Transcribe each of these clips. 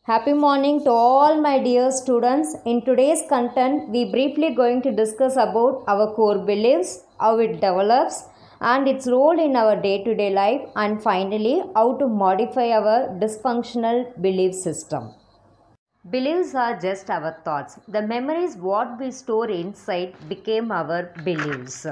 Happy morning to all my dear students. In today's content, we briefly going to discuss about our core beliefs, how it develops, and its role in our day-to-day life, and finally, how to modify our dysfunctional belief system. Beliefs are just our thoughts. The memories what we store inside became our beliefs.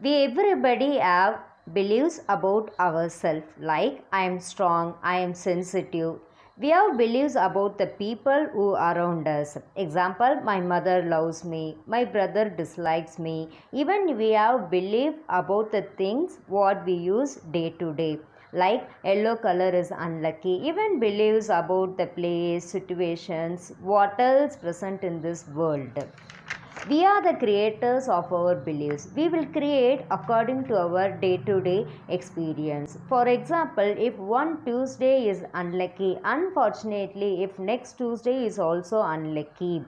We everybody have beliefs about ourselves like I am strong, I am sensitive. We have beliefs about the people who are around us. Example, my mother loves me, my brother dislikes me. Even we have belief about the things what we use day to day. Like yellow color is unlucky. Even beliefs about the place, situations, what else present in this world. We are the creators of our beliefs. We will create according to our day to day experience. For example, if one Tuesday is unlucky, unfortunately, if next Tuesday is also unlucky,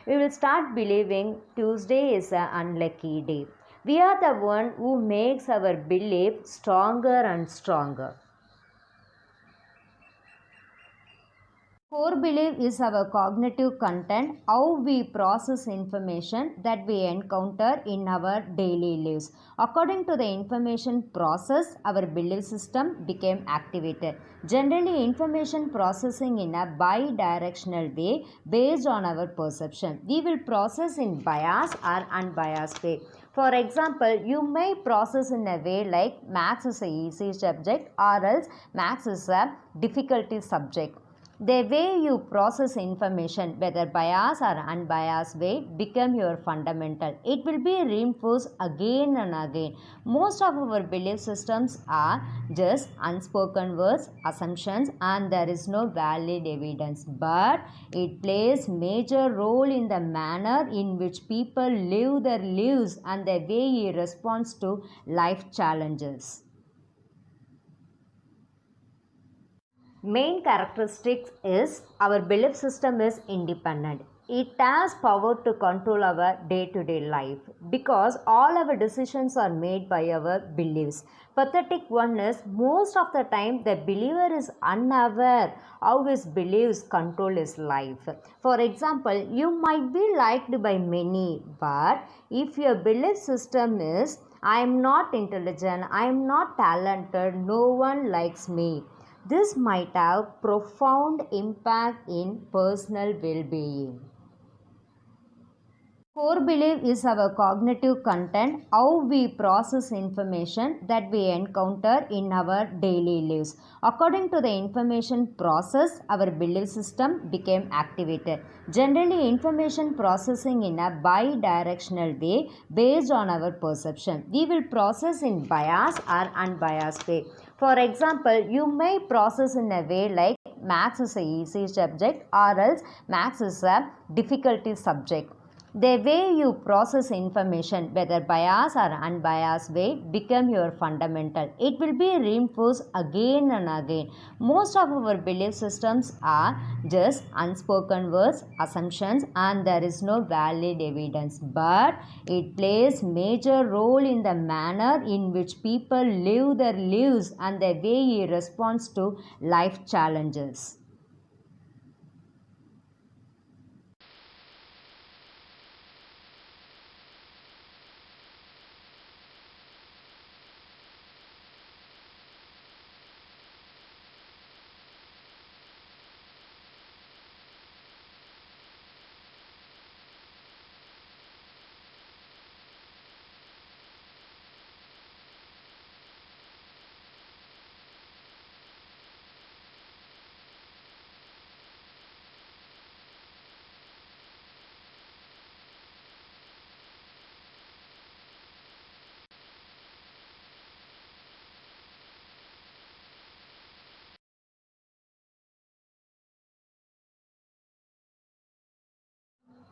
we will start believing Tuesday is an unlucky day. We are the one who makes our belief stronger and stronger. Core belief is our cognitive content, how we process information that we encounter in our daily lives. According to the information process, our belief system became activated. Generally, information processing in a bi-directional way based on our perception. We will process in biased or unbiased way. For example, you may process in a way like maths is a easy subject or else maths is a difficulty subject. The way you process information, whether biased or unbiased way, become your fundamental. It will be reinforced again and again. Most of our belief systems are just unspoken words, assumptions, and there is no valid evidence. But it plays major role in the manner in which people live their lives and the way he responds to life challenges. Main characteristics is our belief system is independent. It has power to control our day-to-day life because all our decisions are made by our beliefs. Pathetic one is most of the time the believer is unaware how his beliefs control his life. For example, you might be liked by many, but if your belief system is I am not intelligent, I am not talented, no one likes me, this might have profound impact in personal well-being. Core belief is our cognitive content, how we process information that we encounter in our daily lives. According to the information process, our belief system became activated. Generally, information processing in a bi-directional way based on our perception. We will process in biased or unbiased way. For example, you may process in a way like maths is a easy subject or else maths is a difficulty subject. The way you process information, whether biased or unbiased way, become your fundamental. It will be reinforced again and again. Most of our belief systems are just unspoken words, assumptions, and there is no valid evidence. But it plays major role in the manner in which people live their lives and the way he responds to life challenges.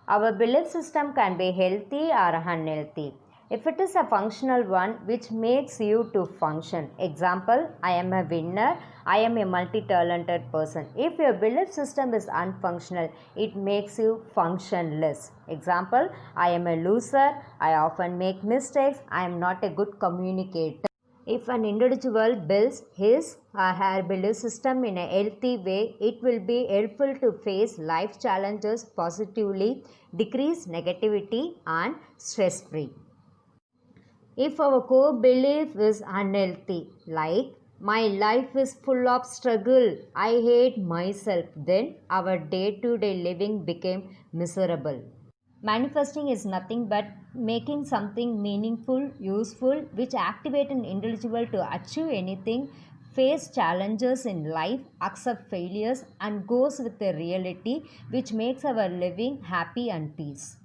Our belief system can be healthy or unhealthy. If it is a functional one which makes you to function, example, I am a winner, I am a multi-talented person. If your belief system is unfunctional, it makes you functionless. Example, I am a loser, I often make mistakes, I am not a good communicator. If an individual builds his or her belief system in a healthy way, it will be helpful to face life challenges positively, decrease negativity, and stress free. If our core belief is unhealthy, like my life is full of struggle, I hate myself, then our day to day living became miserable. Manifesting is nothing but making something meaningful, useful, which activate an individual to achieve anything, face challenges in life, accept failures, and goes with the reality, which makes our living happy and peace.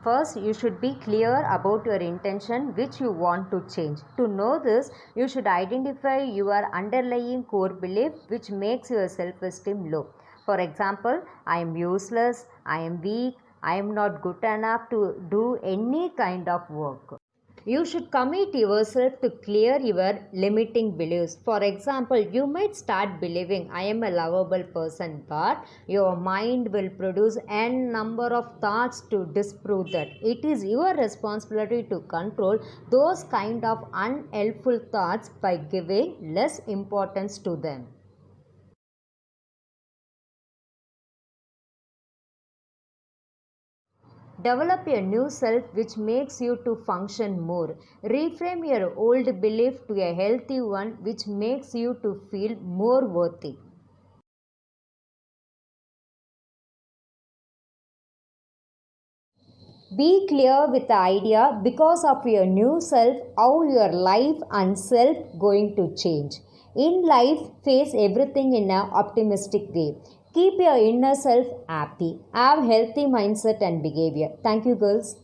First, you should be clear about your intention which you want to change. To know this, you should identify your underlying core belief which makes your self-esteem low. For example, I am useless, I am weak, I am not good enough to do any kind of work. You should commit yourself to clear your limiting beliefs. For example, you might start believing I am a lovable person, but your mind will produce n number of thoughts to disprove that. It is your responsibility to control those kind of unhelpful thoughts by giving less importance to them. Develop a new self which makes you to function more. Reframe your old belief to a healthy one which makes you to feel more worthy. Be clear with the idea because of your new self how your life and self going to change. In life, face everything in an optimistic way. Keep your inner self happy. Have healthy mindset and behavior. Thank you, girls.